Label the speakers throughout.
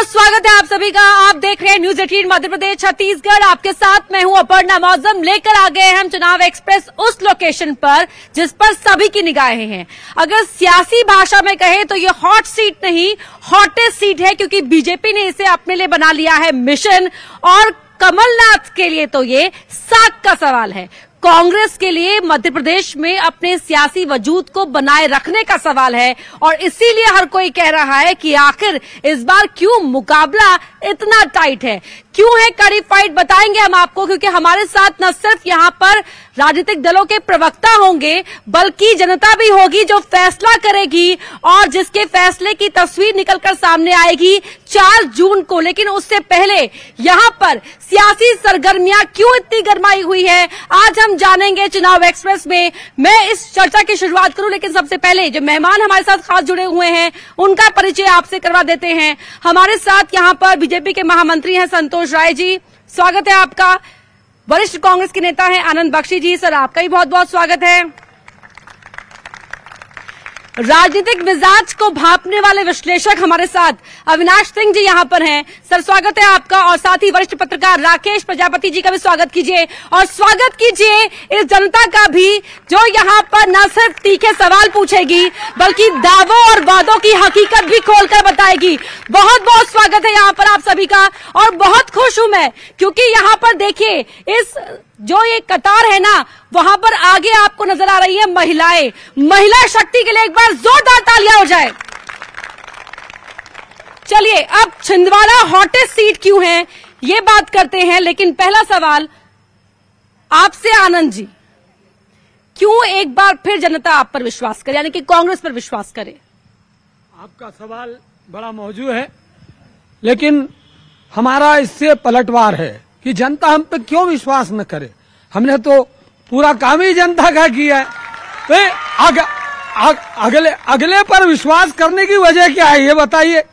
Speaker 1: स्वागत है आप सभी का। आप देख रहे हैं न्यूज 18 मध्य प्रदेश छत्तीसगढ़। आपके साथ मैं हूं अपर्णा मौजम। लेकर आ गए हम चुनाव एक्सप्रेस उस लोकेशन पर जिस पर सभी की निगाहें हैं। अगर सियासी भाषा में कहे तो ये हॉट सीट नहीं, हॉटेस्ट सीट है, क्योंकि बीजेपी ने इसे अपने लिए बना लिया है मिशन, और कमलनाथ के लिए तो ये साख का सवाल है। कांग्रेस के लिए मध्य प्रदेश में अपने सियासी वजूद को बनाए रखने का सवाल है, और इसीलिए हर कोई कह रहा है कि आखिर इस बार क्यों मुकाबला इतना टाइट है, क्यों है कड़ी फाइट। बताएंगे हम आपको, क्योंकि हमारे साथ न सिर्फ यहाँ पर राजनीतिक दलों के प्रवक्ता होंगे, बल्कि जनता भी होगी जो फैसला करेगी और जिसके फैसले की तस्वीर निकलकर सामने आएगी 4 जून को। लेकिन उससे पहले यहाँ पर सियासी सरगर्मियां क्यों इतनी गरमाई हुई है, आज हम जानेंगे चुनाव एक्सप्रेस में। मैं इस चर्चा की शुरुआत करूं, लेकिन सबसे पहले जो मेहमान हमारे साथ खास जुड़े हुए हैं उनका परिचय आपसे करवा देते हैं। हमारे साथ यहाँ पर बीजेपी के महामंत्री हैं संतोष राय जी, स्वागत है आपका। वरिष्ठ कांग्रेस के नेता हैं आनंद बख्शी जी, सर आपका भी बहुत बहुत स्वागत है। राजनीतिक मिजाज को भांपने वाले विश्लेषक हमारे साथ अविनाश सिंह जी यहाँ पर हैं, सर स्वागत है आपका। और साथ ही वरिष्ठ पत्रकार राकेश प्रजापति जी का भी स्वागत कीजिए, और स्वागत कीजिए इस जनता का भी जो यहाँ पर न सिर्फ तीखे सवाल पूछेगी बल्कि दावों और वादों की हकीकत भी खोलकर बताएगी। बहुत बहुत स्वागत है यहाँ पर आप सभी का, और बहुत खुश हूं मैं क्योंकि यहाँ पर देखिए इस जो ये कतार है ना, वहां पर आगे आपको नजर आ रही है महिलाएं। महिला शक्ति के लिए एक बार जोरदार तालियां हो जाए। चलिए अब छिंदवाड़ा हॉटेस्ट सीट क्यों है ये बात करते हैं, लेकिन पहला सवाल आपसे आनंद जी, क्यों एक बार फिर जनता आप पर विश्वास करे, यानी कि कांग्रेस पर विश्वास करे?
Speaker 2: आपका सवाल बड़ा मौजूद है, लेकिन हमारा इससे पलटवार है कि जनता हम पे क्यों विश्वास न करे। हमने तो पूरा काम ही जनता का किया है। अगले पर विश्वास करने की वजह क्या है ये बताइए।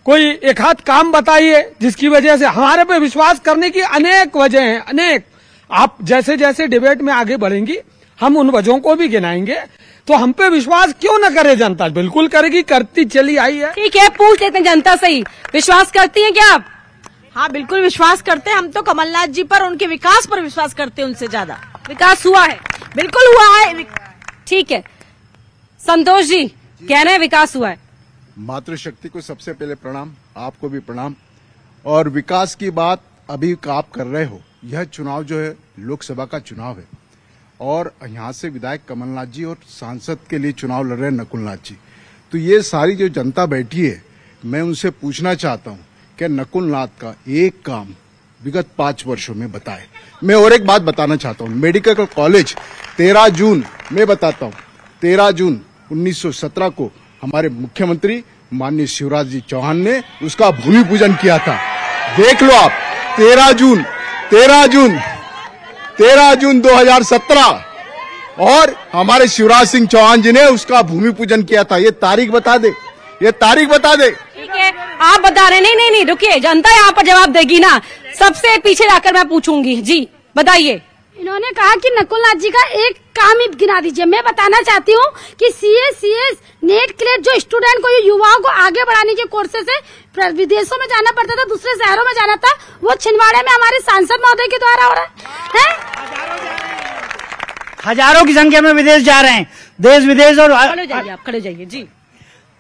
Speaker 2: कोई एक हाथ काम बताइए जिसकी वजह से हमारे पे विश्वास करने की अनेक वजह हैं, अनेक। आप जैसे जैसे डिबेट में आगे बढ़ेंगी हम उन वजहों को भी गिनाएंगे। तो हम पे विश्वास क्यों न करे जनता? बिल्कुल करेगी, करती चली आई है।
Speaker 1: ठीक है, पूछ लेते हैं जनता से ही, विश्वास करती हैं क्या आप?
Speaker 3: हाँ बिल्कुल विश्वास करते हैं। हम तो कमलनाथ जी पर, उनके विकास पर विश्वास करते हैं, उनसे ज्यादा।
Speaker 1: विकास हुआ है?
Speaker 3: बिल्कुल हुआ है।
Speaker 1: ठीक है, संतोष जी कह रहे हैं विकास हुआ है।
Speaker 4: मातृशक्ति को सबसे पहले प्रणाम, आपको भी प्रणाम। और विकास की बात अभी आप कर रहे हो, यह चुनाव जो है लोकसभा का चुनाव है, और यहाँ से विधायक कमलनाथ जी और सांसद के लिए चुनाव लड़ रहे हैं नकुलनाथ जी। तो ये सारी जो जनता बैठी है, मैं उनसे पूछना चाहता हूँ कि नकुलनाथ का एक काम विगत 5 वर्षों में बताए। मैं और एक बात बताना चाहता हूँ, मेडिकल कॉलेज 13 जून में बताता हूँ, 13 जून 1917 को हमारे मुख्यमंत्री माननीय शिवराज जी चौहान ने उसका भूमि पूजन किया था। देख लो आप, 13 जून 2017, और हमारे शिवराज सिंह चौहान जी ने उसका भूमि पूजन किया था। ये तारीख बता दे, ये तारीख बता दे।
Speaker 1: ठीक है, आप बता रहे नहीं, रुकिए, जनता यहाँ पर जवाब देगी ना। सबसे पीछे जाकर मैं पूछूंगी जी, बताइए।
Speaker 5: इन्होंने कहा कि नकुलनाथ जी का एक काम ही गिना दीजिए। मैं बताना चाहती हूँ कि सीएस नेट क्लियर जो स्टूडेंट को, युवाओं को आगे बढ़ाने के कोर्सेज से विदेशों में जाना पड़ता था, दूसरे शहरों में जाना था, वो छिंदवाड़े में हमारे सांसद महोदय के द्वारा हो रहा है।
Speaker 6: हजारों की संख्या में विदेश जा रहे हैं, देश विदेश। और
Speaker 1: खड़े जाइए जी।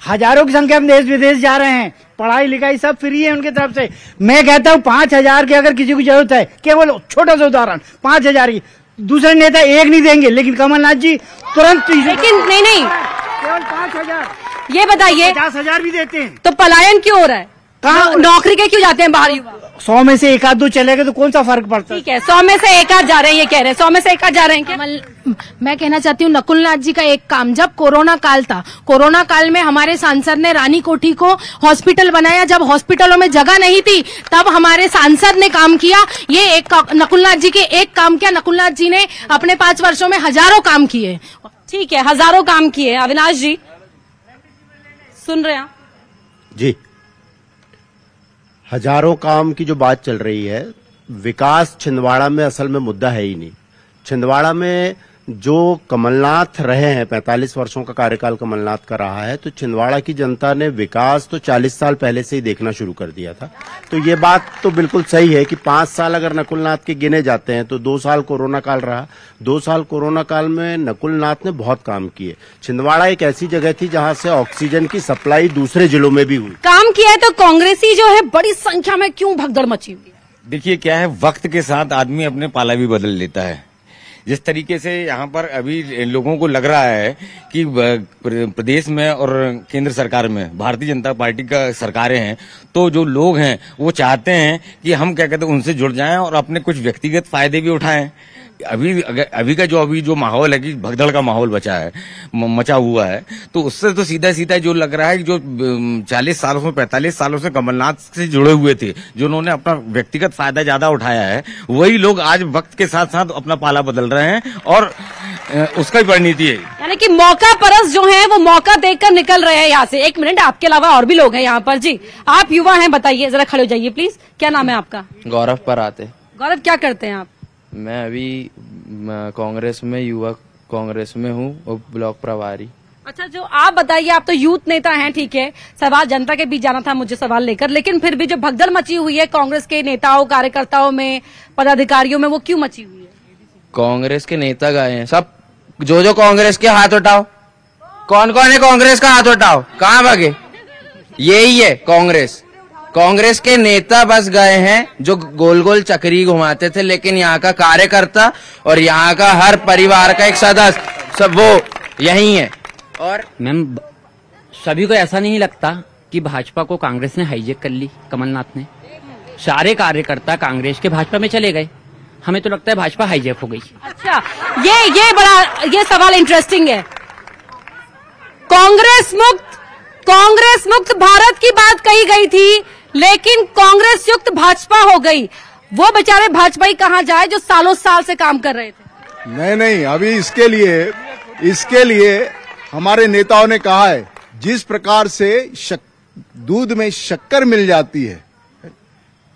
Speaker 6: हजारों की संख्या में देश विदेश जा रहे हैं, पढ़ाई लिखाई सब फ्री है उनकी तरफ से। मैं कहता हूँ 5,000 की अगर किसी को जरूरत है, केवल छोटा सा उदाहरण 5,000 की, दूसरे नेता एक नहीं देंगे, लेकिन कमलनाथ जी तुरंत।
Speaker 1: लेकिन नहीं,
Speaker 6: केवल 5,000।
Speaker 1: ये बताइए,
Speaker 6: 50,000 भी देते हैं।
Speaker 1: तो पलायन क्यों हो रहा है? कहाँ नौकरी के क्यों जाते हैं बाहर युवा?
Speaker 6: 100 में से 1-2 चले गए तो कौन सा फर्क पड़ता है?
Speaker 1: ठीक है, 100 में से 1 जा रहे हैं, ये कह रहे हैं 100 में से 1 जा रहे हैं क्या?
Speaker 5: मैं कहना चाहती हूँ नकुलनाथ जी का एक काम, जब कोरोना काल था, कोरोना काल में हमारे सांसद ने रानी कोठी को हॉस्पिटल बनाया। जब हॉस्पिटलों में जगह नहीं थी तब हमारे सांसद ने काम किया। ये एक नकुलनाथ जी के एक काम किया। नकुलनाथ जी ने अपने 5 वर्षों में हजारों काम किए।
Speaker 1: ठीक है, हजारों काम किए। अविनाश जी सुन रहे हैं
Speaker 7: जी? हजारों काम की जो बात चल रही है, विकास छिंदवाड़ा में असल में मुद्दा है ही नहीं। छिंदवाड़ा में जो कमलनाथ रहे हैं, 45 वर्षों का कार्यकाल कमलनाथ का रहा है, तो छिंदवाड़ा की जनता ने विकास तो 40 साल पहले से ही देखना शुरू कर दिया था। तो ये बात तो बिल्कुल सही है कि 5 साल अगर नकुलनाथ के गिने जाते हैं तो 2 साल कोरोना काल रहा। 2 साल कोरोना काल में नकुलनाथ ने बहुत काम किए। छिंदवाड़ा एक ऐसी जगह थी जहां से ऑक्सीजन की सप्लाई दूसरे जिलों में भी हुई।
Speaker 1: काम किया है, तो कांग्रेसी जो है बड़ी संख्या में क्यों भगदड़ मची हुई है?
Speaker 8: देखिए क्या है, वक्त के साथ आदमी अपने पाला भी बदल लेता है। जिस तरीके से यहाँ पर अभी लोगों को लग रहा है कि प्रदेश में और केंद्र सरकार में भारतीय जनता पार्टी का सरकारें हैं, तो जो लोग हैं वो चाहते हैं कि हम क्या कहते हैं उनसे जुड़ जाएं और अपने कुछ व्यक्तिगत फायदे भी उठाएं। अभी का जो माहौल है कि भगदड़ का माहौल मचा हुआ है, तो उससे तो सीधा सीधा जो लग रहा है कि जो 40 सालों से 45 सालों से कमलनाथ से जुड़े हुए थे, जो उन्होंने अपना व्यक्तिगत फायदा ज्यादा उठाया है, वही लोग आज वक्त के साथ साथ अपना पाला बदल रहे हैं और उसका ही परिणति है।
Speaker 1: यानी कि मौका परस जो है वो मौका देखकर निकल रहे हैं यहाँ से। 1 मिनट, आपके अलावा और भी लोग हैं यहाँ पर। जी, आप युवा हैं, बताइए, जरा खड़े हो जाइए प्लीज। क्या नाम है आपका?
Speaker 9: गौरव पराते।
Speaker 1: गौरव, क्या करते हैं आप?
Speaker 9: मैं अभी कांग्रेस में, युवा कांग्रेस में हूँ और ब्लॉक प्रभारी।
Speaker 1: अच्छा, जो आप बताइए, आप तो यूथ नेता हैं, ठीक है, सवाल जनता के बीच जाना था मुझे सवाल लेकर, लेकिन फिर भी जो भगदड़ मची हुई है कांग्रेस के नेताओं, कार्यकर्ताओं में, पदाधिकारियों में, वो क्यों मची हुई है?
Speaker 9: कांग्रेस के नेता गए हैं सब, जो कांग्रेस के हाथ उठाओ। कौन कौन है कांग्रेस का? हाथ उठाओ। कहाँ भागे? यही है कांग्रेस। कांग्रेस के नेता बस गए हैं जो गोल गोल चक्री घुमाते थे, लेकिन यहाँ का कार्यकर्ता और यहाँ का हर परिवार का एक सदस्य सब वो यही है। और
Speaker 10: मैम, सभी को ऐसा नहीं लगता कि भाजपा को कांग्रेस ने हाईजेक कर ली? कमलनाथ ने सारे कार्यकर्ता कांग्रेस के भाजपा में चले गए। हमें तो लगता है भाजपा हाईजेक हो गई।
Speaker 1: अच्छा, ये सवाल इंटरेस्टिंग है। कांग्रेस मुक्त भारत की बात कही गई थी, लेकिन कांग्रेस युक्त भाजपा हो गई। वो बेचारे भाजपाई कहाँ जाए जो सालों साल से काम कर रहे थे?
Speaker 4: नहीं, अभी इसके लिए हमारे नेताओं ने कहा है, जिस प्रकार से दूध में शक्कर मिल जाती है,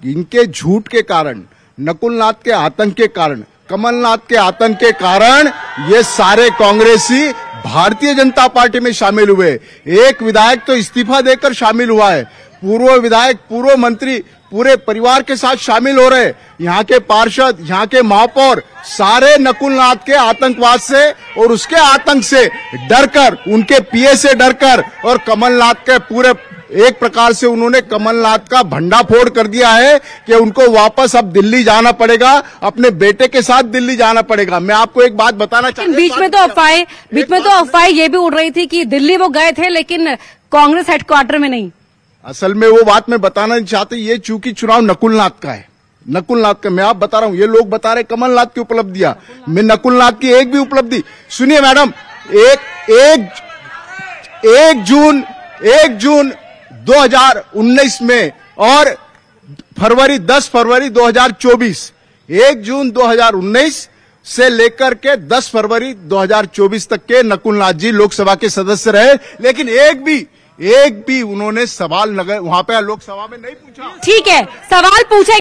Speaker 4: इनके झूठ के कारण, नकुलनाथ के आतंक के कारण, कमलनाथ के आतंक के कारण ये सारे कांग्रेसी भारतीय जनता पार्टी में शामिल हुए। एक विधायक तो इस्तीफा देकर शामिल हुआ है, पूर्व विधायक, पूर्व मंत्री पूरे परिवार के साथ शामिल हो रहे। यहाँ के पार्षद, यहाँ के महापौर सारे नकुलनाथ के आतंकवाद से और उसके आतंक से डरकर, उनके पीए से डरकर, और कमलनाथ के पूरे एक प्रकार से उन्होंने कमलनाथ का भंडाफोड़ कर दिया है कि उनको वापस अब दिल्ली जाना पड़ेगा, अपने बेटे के साथ दिल्ली जाना पड़ेगा। मैं आपको एक बात बताना चाहता हूं, बीच में तो अफवाहें ये भी उड़ रही थी कि दिल्ली वो गए थे लेकिन कांग्रेस हेडक्वार्टर में नहीं। असल में वो बात मैं बताना नहीं चाहती, ये चूंकि चुनाव नकुलनाथ का है, नकुलनाथ का मैं आप बता रहा हूं, ये लोग बता रहे कमलनाथ की उपलब्धियां, मैं नकुलनाथ की एक भी उपलब्धि सुनिए मैडम। एक जून 2019 में और 10 फरवरी 2024, 1 जून 2019 से लेकर के 10 फरवरी 2024 तक के नकुलनाथ जी लोकसभा के सदस्य रहे, लेकिन एक भी उन्होंने सवाल वहां पे लोकसभा में नहीं पूछा। ठीक है, सवाल पूछे